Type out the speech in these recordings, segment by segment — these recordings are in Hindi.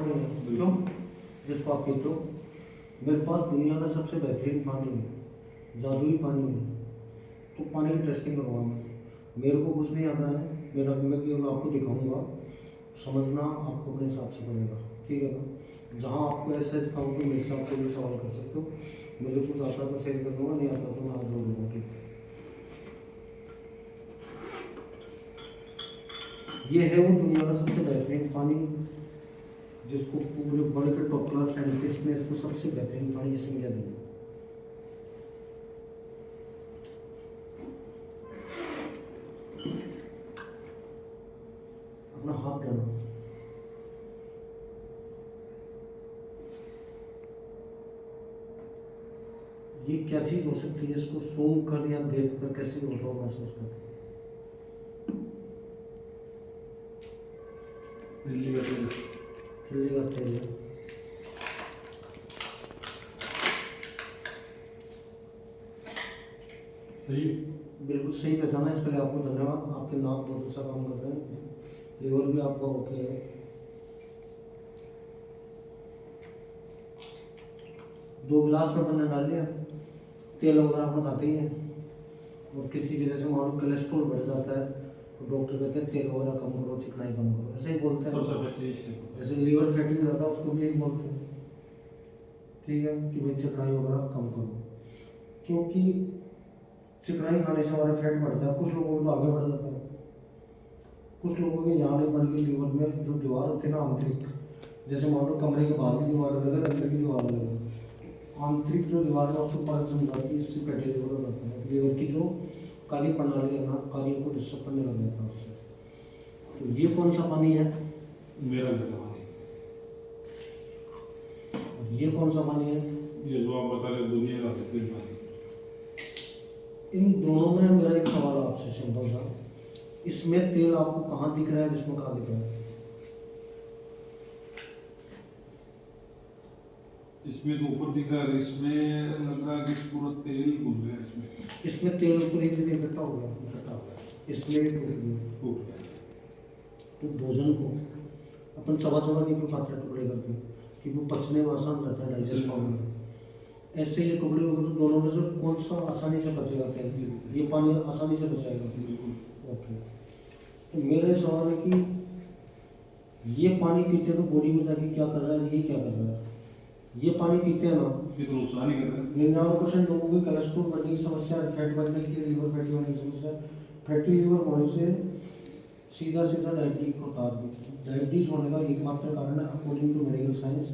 पानी है, क्यों? जिसको आप पीते हो। मेरे पास दुनिया का सबसे बेहतरीन पानी है, जादुई पानी है। तो पानी की टेस्टिंग करवाऊंगा, मेरे को कुछ नहीं आता है, मेरा मैं केवल आपको दिखाऊंगा, समझना आपको अपने हिसाब से पड़ेगा, ठीक है ना। जहाँ आपको ऐसे दिखाऊँ तो मेरे से आप कोई भी सवाल कर सकते हो, मुझे कुछ आता तो शेयर कर दूँगा, नहीं आता तो मैं हाथ जोड़ दूँगा, ठीक है। ये है वो दुनिया का सबसे बेहतरीन पानी, जिसको पूरे वर्ल्ड के टॉप क्लास साइंटिस्ट ने इसको सबसे बेहतरीन पानी संज्ञा दी। अपना हाथ डालो, ये क्या चीज हो सकती है, इसको सूंघ कर या देख कर कैसे होता हो महसूस करते? दिल्ली का तेल। चिल्ली का तेल है। सही। बिल्कुल सही पहचाना, इसके लिए आपको धन्यवाद। आपके नाक बहुत अच्छा काम कर रहे हैं, लिवर भी आपका ओके है। 2 गिलास में मैंने डाल लिया। तेल वगैरह आप खाते ही हैं, और किसी वजह से मालूम कोलेस्ट्रॉल बढ़ जाता है तो डॉक्टर कहते हैं तेल वगैरह कम करो, चिकनाई कम करो, ऐसे ही बोलते हैं। सबसे फर्स्ट स्टेज जैसे लीवर फैटी हो जाता है उसको भी यही बोलते हैं, ठीक है, कि भाई चिकनाई वगैरह कम करो, क्योंकि चिकनाई खाने से हमारा फैट बढ़ता है। कुछ लोगों को तो आगे बढ़ जाता है, कुछ लोगों के यहाँ नहीं बढ़ के लीवर में जो दीवार होती है ना आंतरिक, जैसे मान लो कमरे के बाहर की दीवार अलग है, अंदर की दीवार अलग है, आंतरिक जो दीवार है उसको परत जम जाती है, इससे फैटी लीवर हो जाता है। लीवर की जो काली प्रणाली है ना, काली को डिस्टर्ब करने लग जाता है उससे। तो ये कौन सा पानी है? मेरा घर का पानी। और ये कौन सा पानी है? ये जो आप बता रहे दुनिया का बेहतरीन पानी। इन दोनों में मेरा एक सवाल आपसे सिंपल सा, इसमें तेल आपको कहाँ दिख रहा है, इसमें कहाँ दिख रहा है? इसमें तो ऊपर दिख रहा है, इसमें लग रहा है कि पूरा तेल घुल गया इसमें। इसमें तेल ऊपर एक जगह इकट्ठा हो गया, इसलिए टूट गया। टूट गया। तो भोजन को अपन चबा चबा के क्यों खाते हैं टुकड़े करके, कि वो पचने में आसान रहता है, डाइजेस्ट होने में। ऐसे ये टुकड़े हो गए तो दोनों में से कौन सा आसानी से पचेगा तेल? ये पानी आसानी से पचेगा। बिल्कुल। ओके, तो मेरा सवाल है कि ये पानी पीते तो बॉडी में जाके क्या कर रहा है, ये क्या कर रहा है? ये पानी पीते हैं ना, ये तो नुकसान ही कर रहा है। 99% लोगों की कोलेस्ट्रॉल बढ़ने की समस्या, फैट बढ़ने की, लीवर फैटी होने की समस्या। फैटी लीवर होने से सीधा सीधा डायबिटीज को उतार दी। डायबिटीज होने का एकमात्र कारण है according to medical science,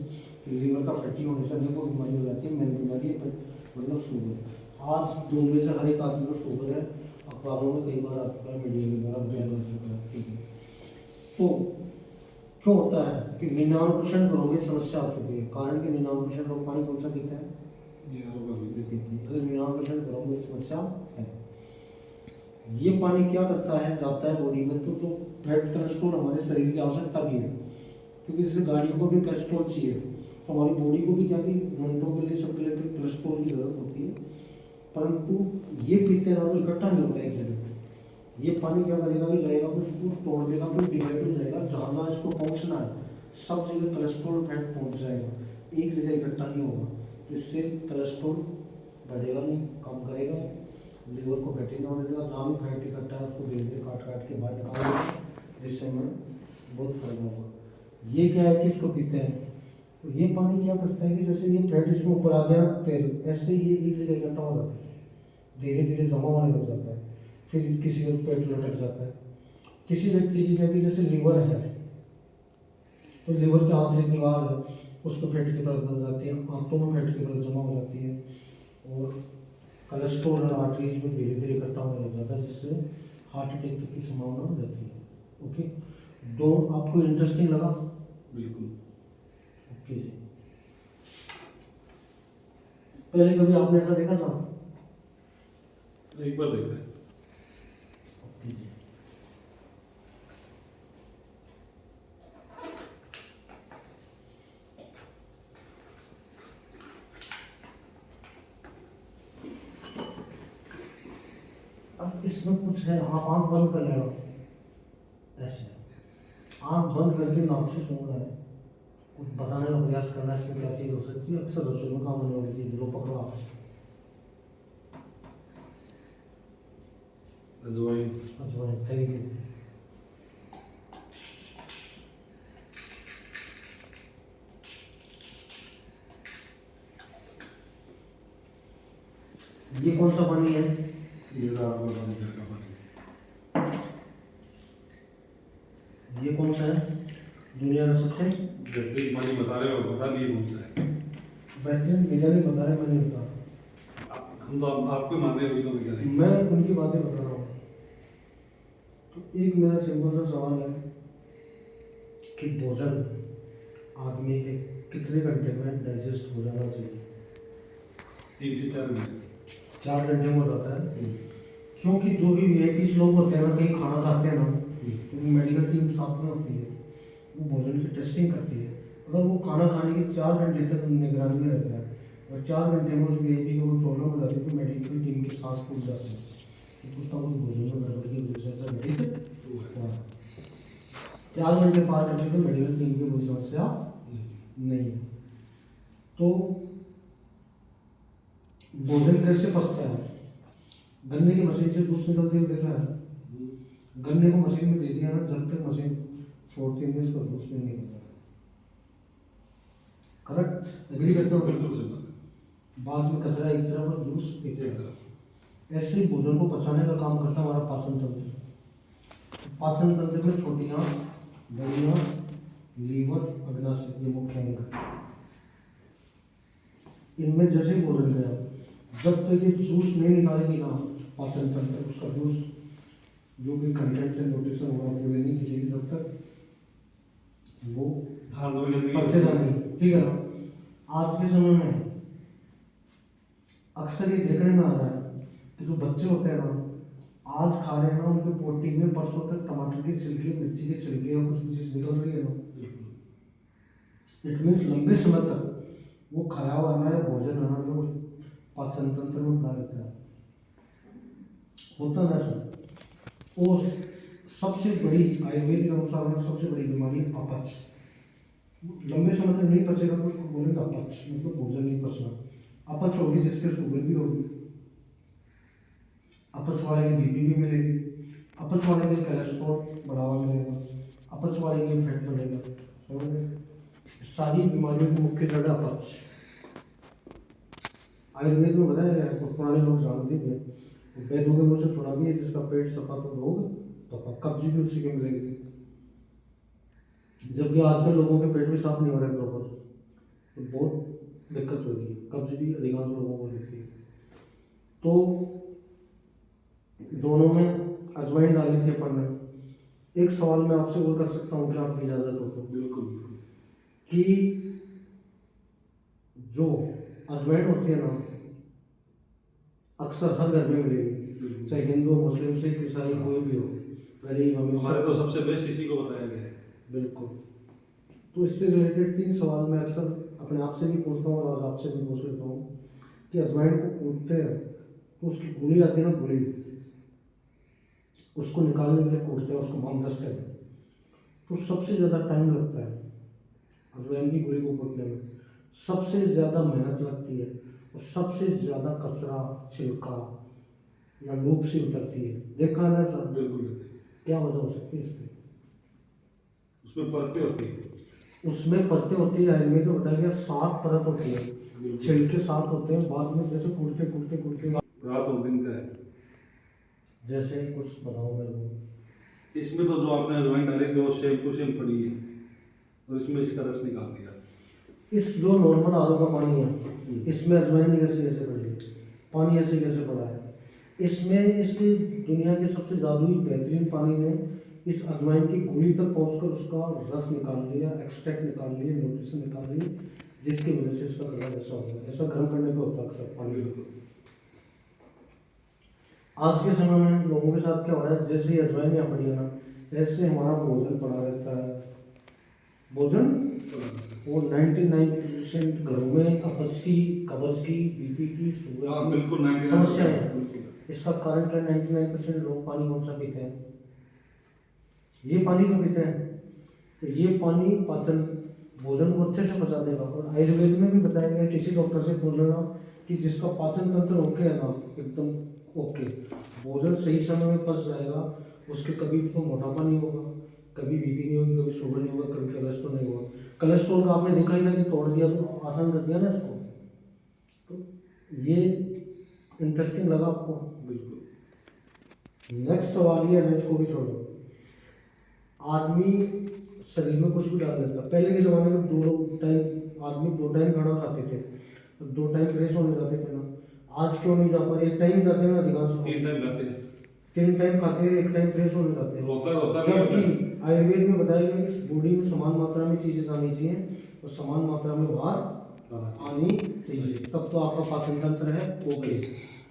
liver का फैटी होने से अनेकों बीमारी हो जाती है। मेन बीमारी है मतलब शुगर। आज 2 में से हर एक आदमी को शुगर है, अखबारों में कई बार आ चुका है, मीडिया के द्वारा बयान हो चुका है, ठीक है। तो क्यों होता है कि 99% घरों में समस्या आ चुकी है, कारण कि 99% लोग पानी कौन सा पीते हैं? ये होगा भी। 99% घरों में समस्या है। ये पानी क्या करता है, जाता है बॉडी में, तो जो फैट कोलेस्ट्रॉल हमारे शरीर की आवश्यकता भी है, क्योंकि जैसे गाड़ियों को भी कोलेस्ट्रॉल चाहिए, तो हमारी बॉडी को भी क्या कि घंटों के लिए सबके लिए कोलेस्ट्रॉल की जरूरत होती है। परंतु ये पीते हैं तो इकट्ठा नहीं होता है एक जगह। ये पानी क्या करेगा कि जाएगा तो उसको तोड़ देगा, फिर डिवाइड हो जाएगा, जहाँ जहाँ इसको पहुँचना है सब जगह कोलेस्ट्रॉल फैट पहुँच जाएगा, एक जगह इकट्ठा नहीं होगा। तो इससे कोलेस्ट्रॉल बढ़ेगा नहीं, कम करेगा, लीवर को फैटी नहीं होने देगा, जहाँ भी फैट इकट्ठा है उसको धीरे धीरे काट काट के बाहर निकालेगा, जिससे हमें बहुत फायदा होगा। ये क्या है कि इसको पीते हैं, तो ये पानी क्या करता है कि जैसे ये फैट इसमें ऊपर आ गया तेल, ऐसे ये एक जगह इकट्ठा हो जाता है, धीरे धीरे जमा होने लग जाता है, फिर किसी का पेट लटक जाता है। किसी व्यक्ति की क्या कि जैसे लीवर है, तो लीवर की आंतरिक दीवार है, उस पर फैट की परत बन जाती है, आंतों में फैट की परत जमा हो जाती है, और कोलेस्ट्रॉल और आर्टरीज में धीरे धीरे इकट्ठा होने लग जाता है, जिससे हार्ट अटैक की संभावना रहती है। ओके, दो आपको इंटरेस्टिंग लगा? बिल्कुल। ओके जी, पहले कभी आपने ऐसा देखा था? एक बार देखा है। ओके जी, अब इसमें कुछ है, आप आंख बंद कर लेना, ऐसे आंख बंद करके नाक से सूंघना है, गैस करना है इसमें क्या चीज़ हो सकती है, अक्सर रसोई में काम होने वाली चीज़ लो पकड़ो आप। अजवाइन। अजवाइन, थैंक यू। ये कौन सा पानी है? ये रात वाला पानी का पानी। ये कौन सा है? दुनिया का सबसे बेहतरीन पानी बता रहे हो, बता दिए कौन सा है। बेहतरीन मेरा नहीं बता रहे, मैंने बता, हम तो आपको मान रहे हैं, अभी तो मैं क्या नहीं। मैं उनकी बातें बता रहा हूँ। तो एक मेरा सिंपल सा सवाल है कि भोजन आदमी के कितने घंटे में डाइजेस्ट हो जाना चाहिए? 3 से 4 घंटे। 4 घंटे में हो जाता है, क्योंकि जो भी वीआईपी लोग होते हैं ना, कहीं खाना खाते हैं ना, क्योंकि मेडिकल टीम साथ में होती है, वो भोजन की टेस्टिंग करती है। अगर वो खाना खाने के 4 घंटे तक निगरानी में रहता है और 4 घंटे में उस वीआईपी को कोई प्रॉब्लम हो जाती है तो मेडिकल टीम के सांस फूल जाते हैं कि कुछ ना कुछ भोजन में गड़बड़ की वजह से ऐसा घटित हुआ। 4 घंटे पार करने तो मेडिकल टीम की कोई समस्या नहीं। तो भोजन कैसे पचता है? गन्ने की मशीन से जूस निकलते हुए देखा है? गन्ने को मशीन में दे दिया ना, जब तक मशीन छोड़ती नहीं उसका जूस नहीं निकलता। करेक्ट, एग्री करते हो? बिल्कुल सही बात है। बाद में कचरा एक तरफ और जूस एक एक तरफ। तरफ। ऐसे ही भोजन को पचाने का काम करता है हमारा पाचन तंत्र। पाचन तंत्र में छोटी आंत, बड़ी आंत, लीवर, अग्नाशय, ये मुख्य अंग है। इनमें जैसे ही भोजन गया, जब तक ये जूस नहीं निकालेगी ना पाचन तंत्र, उसका जूस जो भी कंटेंट है, न्यूट्रिशन होगा पूरे नहीं खींचेगी, जब तक वो हाँ तो गंदगी पचेगा नहीं। ठीक है ना? आज के समय में अक्सर ये देखने में आ रहा है कि जो बच्चे होते हैं ना, आज खा रहे हैं ना, उनके पोटी में परसों तक टमाटर के छिलके, मिर्ची के छिलके और कुछ भी चीज निकल रही है ना। इट मीन्स लंबे समय तक वो खाया हुआ अन्न या भोजन है ना, जो पाचन तंत्र में पड़ा रहता है, होता ना सर। और सबसे बड़ी आयुर्वेद के अनुसार में सबसे बड़ी बीमारी है अपच। लंबे समय तक नहीं पचेगा तो उसको बोलेंगे अपच, मतलब भोजन नहीं पचना। अपच होगी जिसके शुगर भी होगी, अपच वाले की बीपी भी मिलेगी, अपच वाले के कोलेस्ट्रॉल बढ़ावा मिलेगा, अपच वाले के फैट बढ़ेगा। समझ? सारी बीमारियों की मुख्य जड़ अपच। आयुर्वेद में बताया गया है, तो पुराने लोग जानते भी हैं, वैद्यों के मुंह से सुना भी है, जिसका पेट सफा तो रोग तपा, कब्ज भी उसी के मिलेगी। जबकि आजकल लोगों के पेट भी साफ नहीं हो रहे प्रॉपर, तो बहुत दिक्कत हो रही है, कब्ज भी अधिकांश लोगों को होती है। तो दोनों में अजवाइन डाली थी अपन ने। एक सवाल मैं आपसे और कर सकता हूँ, क्या आपकी इजाजत हो तो? बिल्कुल बिल्कुल। कि जो अजवाइन होती है ना, अक्सर हर घर में मिलेगी, चाहे हिंदू, मुस्लिम, सिख, ईसाई कोई भी हो, गरीब अमीर, हमारे तो सबसे बेस्ट इसी को बताया गया है। बिल्कुल। तो इससे रिलेटेड 3 सवाल मैं अक्सर अपने आप से भी पूछता हूँ और आज आपसे भी पूछ लेता हूँ कि अजवाइन को कूटते हैं तो उसकी गुली आती है ना, गुली, उसको निकालने के लिए कूटते हैं, उसको हम दस्ते हैं, तो सबसे ज़्यादा टाइम लगता है अजवाइन की गुली को कूटने में, सबसे ज़्यादा मेहनत लगती है और सबसे ज़्यादा कचरा, छिलका या लूप सी उतरती है। देखा ना सर? बिल्कुल। क्या वजह हो सकती है इसकी? उसमें परतें होती है। उसमें परतें होती है, आयुर्वेद में बताया गया 7 परत होती है, छिलके 7 होते हैं, बाद में जैसे कूटते कूटते कूटते रात और दिन का है। जैसे कुछ बताओ मेरे को। इसमें तो जो आपने अजवाइन डाली थी वो शैम्पू सेम पड़ी है और इसमें इसका रस निकाल दिया। इस जो नॉर्मल आलू का पानी है, इसमें अजवाइन कैसे कैसे पड़ी है, पानी ऐसे कैसे पड़ा है? इसमें इस दुनिया के सबसे जादुई बेहतरीन पानी ने इस अजवाइन की गोली तक पहुंचकर उसका रस निकाल लिया, एक्सट्रैक्ट निकाल लिए, न्यूट्रिशन निकाल लिए, जिसकी वजह से इसका कलर ऐसा हो गया। ऐसा गर्म करने पे होता है अक्सर पानी। आज के समय में लोगों के साथ क्या हो रहा है, जैसे ही अजवाइन यहाँ पड़ी है ना, ऐसे हमारा भोजन पड़ा रहता है, भोजन, और 99% घरों में अपच की, कब्ज की, बीपी की, शुगर की समस्या है। इसका कारण क्या? 99% लोग पानी कौन सा पीते हैं? ये पानी तो पीते हैं। तो ये पानी पाचन भोजन को अच्छे से पचा देगा। और आयुर्वेद में भी बताया गया, किसी डॉक्टर से पूछ लेना कि जिसका पाचन तंत्र ओके है ना, एकदम ओके, भोजन सही समय में पच जाएगा, उसके कभी तो मोटापा नहीं होगा, कभी बीपी नहीं होगी, कभी शुगर नहीं होगा, कभी कोलेस्ट्रॉल नहीं होगा। कोलेस्ट्रॉल का आपने देखा ही ना कि तोड़ दिया तो आसान कर दिया ना इसको। तो ये इंटरेस्टिंग लगा आपको? बिल्कुल। नेक्स्ट सवाल ये है, इसको भी छोड़ो। आदमी शरीर में कुछ भी डाल लेता। पहले के ज़माने में 2 टाइम आदमी 2 टाइम खाना खाते थे, 2 टाइम फ्रेश होने जाते थे ना। आज क्यों नहीं जा पा रहे? 1 टाइम जाते हैं ना अधिकांश लोग। 3 टाइम खाते हैं। 3 टाइम खाते हैं, 1 टाइम फ्रेश होने जाते हैं। रोता भी जबकि आयुर्वेद में बताया गया कि बॉडी में समान मात्रा में चीज़ें जानी चाहिए और समान मात्रा में बाहर आनी चाहिए, तब तो आपका पाचन तंत्र है ओके।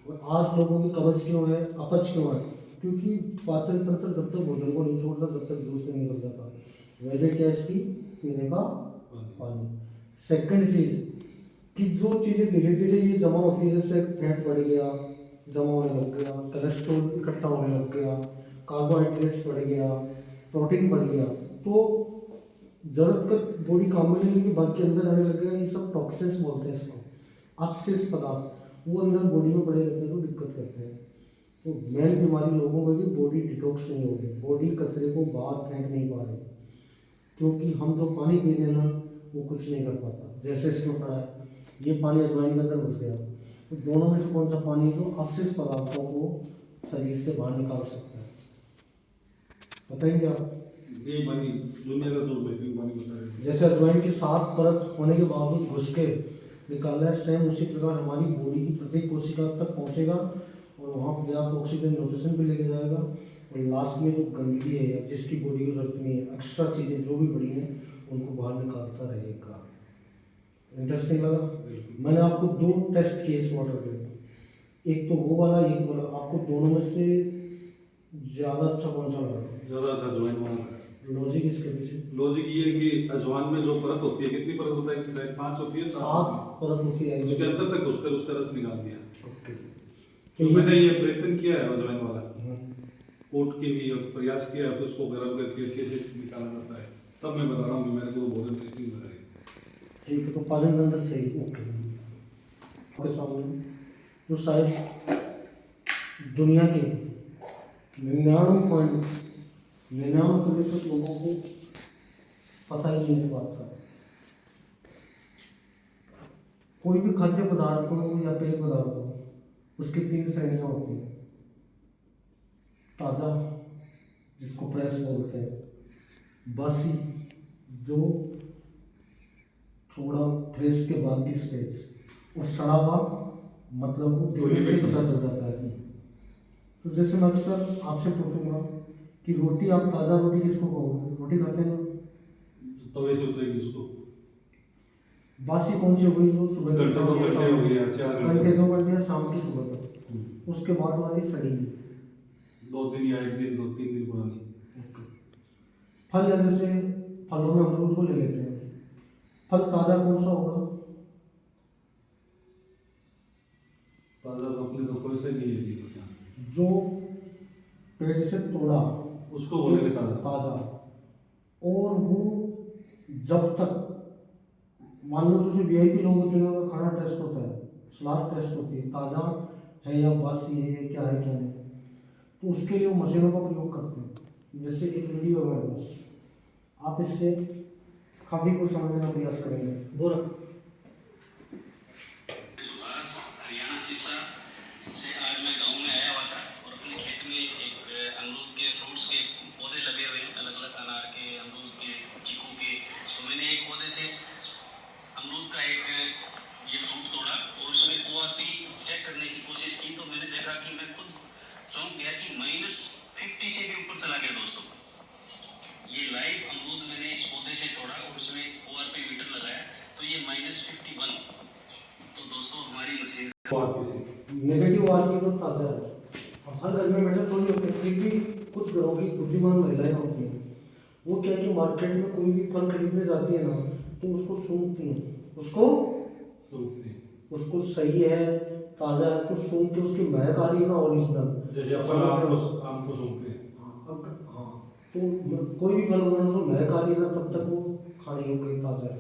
और आज लोगों की कब्ज क्यों है, अपच क्यों है? क्योंकि पाचन तंत्र जब तक भोजन को नहीं छोड़ता, जब तक जूस नहीं निकल जाता। वैसे क्या इसकी पीने का पानी। सेकंड चीज कि जो चीज़ें धीरे धीरे ये जमा होती है, जैसे फैट बढ़ गया, जमा होने लग गया, कोलेस्ट्रॉल इकट्ठा होने लग गया, कार्बोहाइड्रेट्स बढ़ गया, प्रोटीन बढ़ गया, तो जरूरत का बॉडी काम में लेने के बाद के अंदर आने लग गया। ये सब टॉक्सिन्स बोलते हैं इसको, अपशिष्ट पदार्थ, वो अंदर बॉडी में पड़े रहते हैं तो दिक्कत करते हैं। तो मेन बीमारी लोगों को कि बॉडी डिटॉक्स नहीं हो रही, बॉडी कचरे को बाहर फेंक नहीं पा रही, क्योंकि हम जो पानी पी रहे हैं ना वो कुछ नहीं कर पाता। जैसे इसमें पड़ा है, ये पानी अजवाइन के अंदर घुस गया, तो दोनों में से कौन सा पानी जो अपशिष्ट पदार्थों को शरीर से बाहर निकाल सकता है, बताएंगे आप? ये पानी दुनिया का तो बेहतरीन पानी बता रहे हैं। जैसे अजवाइन की 7 परत होने के बावजूद घुस के निकालना है, सेम उसी प्रकार हमारी बॉडी की प्रत्येक कोशिका तक पहुंचेगा और वहाँ पर्याप्त ऑक्सीजन न्यूट्रिशन भी लेके जाएगा। और लास्ट में जो गंदगी है या जिसकी बॉडी को जरूरत नहीं है, एक्स्ट्रा चीज़ें जो भी बड़ी हैं उनको बाहर निकालता रहेगा। इंटरेस्टिंग लगा? मैंने आपको 2 टेस्ट किए इस वाटर के, एक तो वो वाला, एक वाला। आपको दोनों में से ज़्यादा अच्छा कौन सा लगा? ज़्यादा अच्छा अजवाइन वाला। लॉजिक इसके पीछे? लॉजिक ये है कि अजवाइन में जो परत होती है, कितनी परत होता है कि शायद 5 होती है, 7 परत होती है, उसके अंदर तक घुसकर उसका रस निकाल दिया। ओके। तो मैंने ये प्रयत्न किया है अजवाइन वाला, कोट के भी प्रयास किया, फिर उसको गर्म करके कैसे निकाला जाता है, तब मैं बता रहा हूँ कि मेरे को भोजन टेस्टिंग लगा है। ठीक है, तो पाचन तंत्र सही। ओके, आपके सामने जो शायद दुनिया के 99.99% लोगों को पता ही नहीं इस बात का। कोई भी खाद्य पदार्थ हो या पेय पदार्थ हो, उसकी 3 श्रेणियां होती हैं। ताज़ा, जिसको फ्रेश बोलते हैं, बासी, जो थोड़ा फ्रेश के बाद की स्टेज, और सड़ा हुआ, मतलब वो देखने से पता चल जाता है। तो जैसे मैं अक्सर आपसे पूछूंगा कि रोटी, आप ताज़ा रोटी किसको कहोगे? रोटी खाते हैं ना? तवे से उतरेगी उसको। बासी कौन सी हो गई? जो सुबह घंटे 2 घंटे हो गया, 4 घंटे 2 घंटे शाम की सुबह तक। उसके बाद वाली सड़ी, 2 दिन या 1 दिन, 2-3 दिन पुरानी। फल, या जैसे फलों में अमरूद को ले लेते हैं, फल ताज़ा कौन सा होगा? ताज़ा तो अपने तो कोई से नहीं है, जो पेड़ से तोड़ा उसको बोलेंगे ताज़ा। और वो जब तक, मान लो जैसे VIP लोग होते हैं, उनका खाना टेस्ट होता है, सलाद टेस्ट होती है, ताज़ा है या बासी है, क्या है क्या नहीं, तो उसके लिए वो मशीनों का प्रयोग करते हैं। जैसे एक वीडियो है मेरे पास, आप इससे काफ़ी कुछ समझने का प्रयास करेंगे। बोला हरियाणा सिरसा से आज मैं गांव में आया हुआ था और अपने खेत में एक अमरूद के फ्रूट्स के पौधे लगे हुए हैं, अलग अलग अनार के, अमरूद के, चीकू के। तो मैंने एक पौधे से अमरूद का एक ये फ्रूट तोड़ा और उसमें ORP चेक करने की कोशिश की, तो मैंने देखा कि मैं खुद चौंक गया कि -50 से भी ऊपर चला गया दोस्तों। ये लाइव अमरूद मैंने इस पौधे से तोड़ा और उसमें ORP मीटर लगाया, तो ये -51। तो दोस्तों हमारी मशीन नेगेटिव आदमी तो ताज़ा है। अब हर घर में बेटा थोड़ी होते हैं, फिर भी कुछ घरों की बुद्धिमान महिलाएं होती हैं, वो क्या कि मार्केट में कोई भी फल खरीदने जाती है ना, तो उसको सूंघती हैं, उसको सही है, ताज़ा है, तो सूंघ के उसकी महक आ रही है ना, ओरिजिनल, जैसे अपन आम को सूंघते हैं। हाँ, तो कोई भी फल होगा ना, उसको महक आ रही है ना, तब तक वो खाने योग्य ताज़ा है।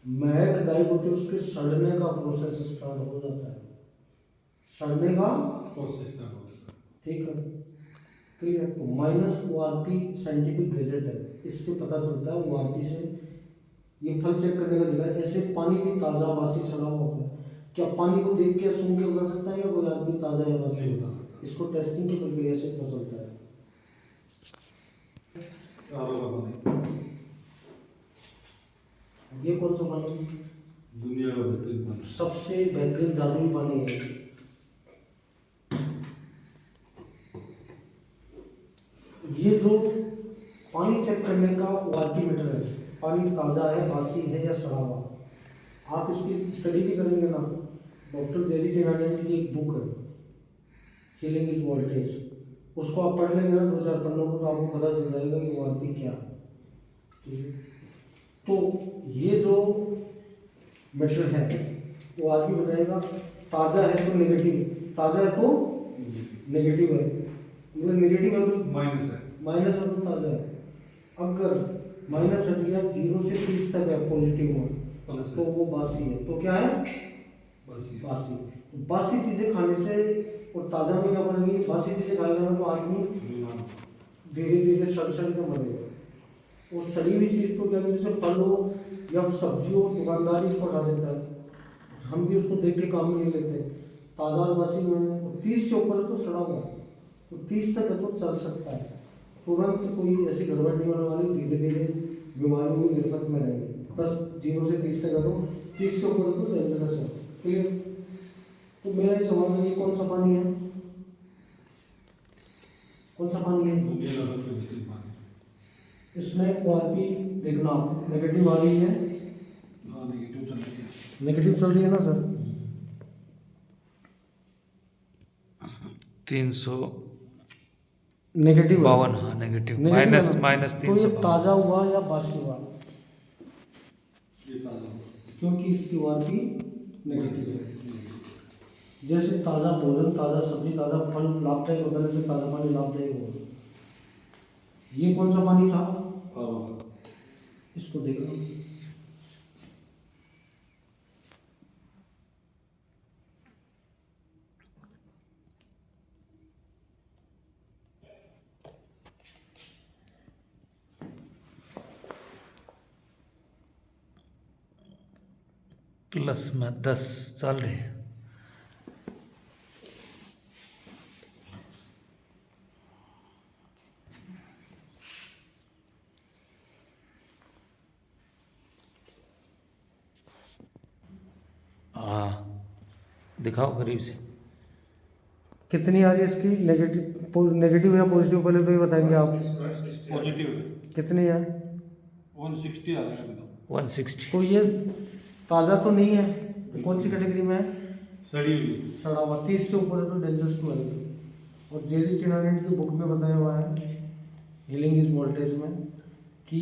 महक गायब होती है, उसके सड़ने का प्रोसेस स्टार्ट हो जाता है, सड़ने का प्रोसेस स्टार्ट हो गया। ठीक है, क्लियर। तो माइनस ORP साइंटिफिक गैजेट है, इससे पता चलता है ORP से ये फल चेक करने का दिखा है। ऐसे पानी भी ताज़ा बासी सड़ा हुआ होता है, क्या पानी को देख के सूंघ के बता सकता है या कोई आदमी ताज़ा या बासी? नहीं बता सकता। इसको टेस्टिंग की प्रक्रिया से पता चलता है। आरो का पानी ये कौन सा पानी? दुनिया का बेहतरीन पानी। सबसे बेहतरीन जादुई पानी है। ये जो पानी चेक करने का ORP मीटर है, पानी ताज़ा है, बासी है या सड़ा हुआ, आप इसकी स्टडी भी करेंगे ना। डॉक्टर जेरी टेनानेंट की एक बुक है, हीलिंग इज वोल्टेज, उसको आप पढ़ लेंगे ना 2-4 पन्नों को, तो आपको पता चल जाएगा कि ORP क्या है। ठीक है, तो ये जो मीटर है ORP बताएगा ताज़ा है तो नेगेटिव, ताज़ा है तो नेगेटिव है, मतलब नेगेटिव है तो माइनस है। माइनस है तो ताज़ा है। अगर माइनस हट गया 0 से 30 तक है पॉजिटिव में, प्लस तो है। वो बासी है। तो क्या है? बस ये बासी। तो बासी चीज़ें खाने से और ताज़ा में क्या बनेगी? बासी चीज़ें खाएगा ना तो आदमी बीमार। धीरे धीरे सड़ के मरेगा। और सड़ी हुई चीज़ तो क्या है, जैसे फल हो या सब्जी हो, दुकानदार ही उसको हटा देता है, हम भी उसको देख के काम में नहीं लेते। ताज़ा और बासी में 30 से ऊपर है तो सड़ा हुआ, तो 30 तक है तो चल सकता है, तुरंत कोई ऐसी गड़बड़ नहीं होने वाली, धीरे धीरे बीमारियों की गिरफ्त में रहेंगे। बस 0 से 30 तक है तो 30 से ऊपर तो डेंजरस है। क्लियर? तो मेरा ये सवाल है, ये कौन सा पानी है? कौन सा पानी है? दुनिया का सबसे बेहतरीन पानी। इसमें ORP देखना, नेगेटिव आ रही है, हाँ नेगेटिव चल रही है। नेगेटिव चल रही है ना सर? 352। नेगेटिव है। हाँ नेगेटिव, नेगेटिव माइनस है ना? माइनस तो ये 352। ताज़ा हुआ या बासी हुआ? ये ताज़ा क्योंकि इसकी ORP नेगेटिव है। जैसे ताज़ा भोजन, ताज़ा सब्जी, ताज़ा फल लाभदायक होता है, जैसे ताज़ा पानी लाभदायक होगा। ये कौन सा पानी था? आरो का। इसको देखो, प्लस में 10 चल रहे हैं। हाँ दिखाओ करीब से। कितनी आ रही है इसकी? नेगेटिव या पॉजिटिव पहले तो ये बताएंगे आप। पॉजिटिव है। कितनी है? 160 आ गया अभी तो। 160। तो ये ताज़ा तो नहीं है, तो कौन सी कैटेगरी में है? सड़ी हुई। सड़ा हुआ। 30 से ऊपर है तो डेंजरस टू हेल्थ। और जेरी टेनानेंट की बुक में बताया हुआ है हीलिंग इज वोल्टेज में कि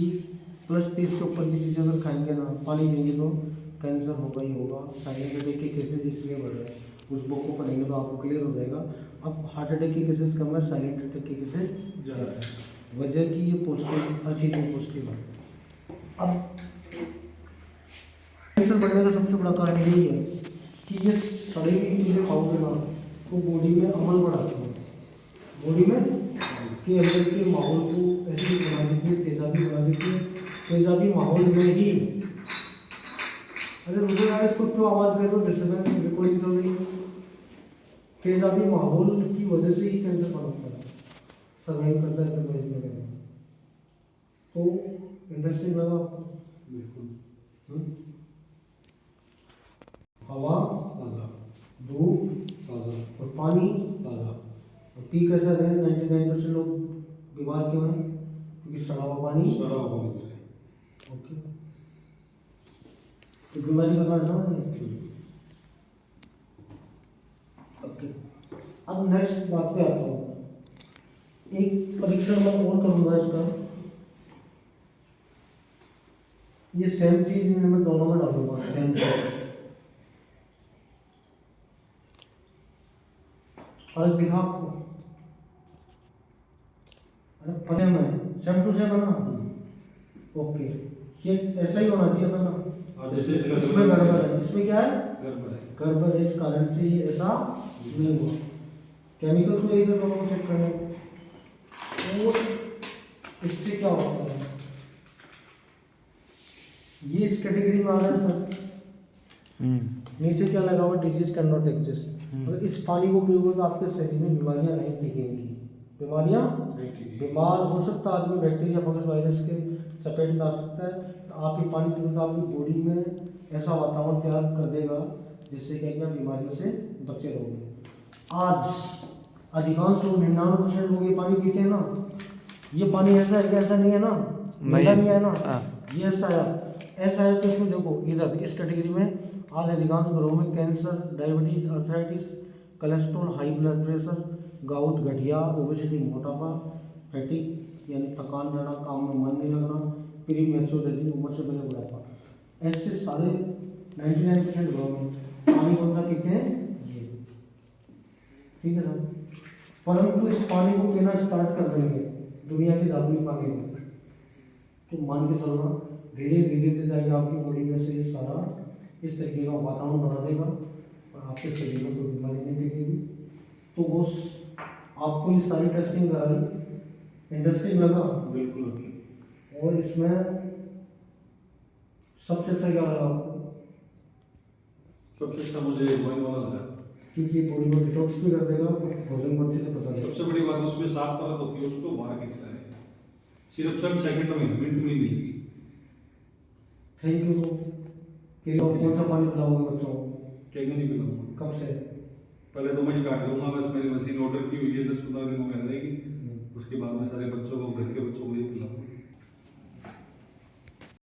+30 से ऊपर की चीज़ें अगर खाएंगे ना, पानी पिएंगे, तो कैंसर होगा ही होगा। साइलेंट अटैक के केसेज इसलिए बढ़ रहे हैं, उस बुक को पढ़ेंगे तो आपको क्लियर हो जाएगा। अब हार्ट अटैक के केसेज कम है, साइलेंट अटैक के केसेज ज़्यादा है। वजह की ये पॉजिटिव, हर चीज़ में पॉजिटिव है। अब कैंसर बढ़ने का सबसे बड़ा कारण यही है कि ये सड़ी हुई चीज़ें खाओगे ना तो बॉडी में अमल बढ़ाती है, बॉडी में के अंदर के माहौल को ऐसे बना देती है, तेजाबी बना देती है। तेजाबी माहौल में ही, अरे मुझे यार इसको क्यों आवाज़ कर रहे हो, डिस्टर्बेंस रिकॉर्डिंग चल रही है। तेजाबी माहौल की वजह से ही कैंसर पनपता है, सर्वाइव करता है अदरवाइज में। तो इंटरेस्टिंग लगा आपको? बिल्कुल। हवा, ताज़ा। धूप ताज़ा। और पानी। ताज़ा। और पी कैसा है? 99% लोग बीमार क्यों हैं? क्योंकि सड़ा हुआ पानी। सड़ा हुआ पानी पी रहे। ओके, तो बीमारी का कारण समझ रहे? ओके, अब नेक्स्ट बात पे आता हूँ। एक परीक्षण मैं और करूँगा इसका, ये सेम चीज मैं दोनों में डालूंगा, सेम चीज। फर्क दिखा आपको? अरे पता है, मैं सेम टू सेम है ना? ओके, ये ऐसा ही होना चाहिए था ना। और जैसे इसका इसमें गड़बड़ है, इसमें क्या है गड़बड़ है। गड़बड़ है, इस कारण से ये ऐसा नहीं हुआ। केमिकल तो इधर दोनों को चेक करना है। और इससे क्या होता है, ये इस कैटेगरी में आ रहा है सर। नीचे क्या लगा हुआ, डिजीज कैन नॉट एग्जिस्ट। अगर इस पानी को पियोगे तो आपके शरीर में बीमारियां नहीं टिकेंगी। बीमारियां नहीं ठीक है। बीमार हो सकता है आदमी, बैक्टीरिया फंगस वायरस के चपेट में आ सकता है। तो आप ये पानी पियो तो आपकी बॉडी में ऐसा वातावरण तैयार कर देगा जिससे कि आप बीमारियों से बचे रहोगे। आज अधिकांश लोग 99% लोग ये पानी पीते हैं ना। ये पानी ऐसा है कि ऐसा नहीं है ना, नीला नहीं है ना, ये ऐसा है तो इसमें देखो इधर इस कैटेगरी में आज अधिकांश घरों में cancer, diabetes, arthritis, cholesterol, high blood pressure, gout, गठिया, ओबेसिटी, मोटापा, फैटिक यानी थकान रहना, काम में मन नहीं लगना, प्री मैच्योर एजिंग, उम्र से पहले बुढ़ापा, ऐसे सारे 99% घरों में पानी कौन सा पीते हैं ये। ठीक है सर, परंतु इस पानी को पीना स्टार्ट कर देंगे दुनिया के जादुई पानी को, तो मान के चलना धीरे धीरे जाएगी आपकी बॉडी में से ये सारा इस तरीके का वातावरण बना देगा और आपके शरीर में कोई बीमारी नहीं दिखेगी। तो वो आपको ये सारी टेस्टिंग करा रही इंडस्ट्री लगा बिल्कुल। और इसमें सबसे अच्छा क्या लगा आपको? सबसे अच्छा मुझे गोइन वाला लगा, क्योंकि बॉडी को डिटॉक्स भी कर देगा, भोजन को अच्छे से पचा देगा। सबसे बड़ी बात है उसमें 7% होती है, उसको बाहर खींचता है सिर्फ चंद सेकंड में, मिनट में नहीं लगी। Thank you. कि और कौन सा पानी पिलाओगे बच्चों को? क्या नहीं पिलाऊंगा, कब से? पहले तो मैं स्टार्ट करूंगा, बस मेरी मशीन ऑर्डर की हुई है, 10-15 दिनों में आ जाएगी। उसके बाद में सारे बच्चों को, घर के बच्चों को ये पिलाऊंगा।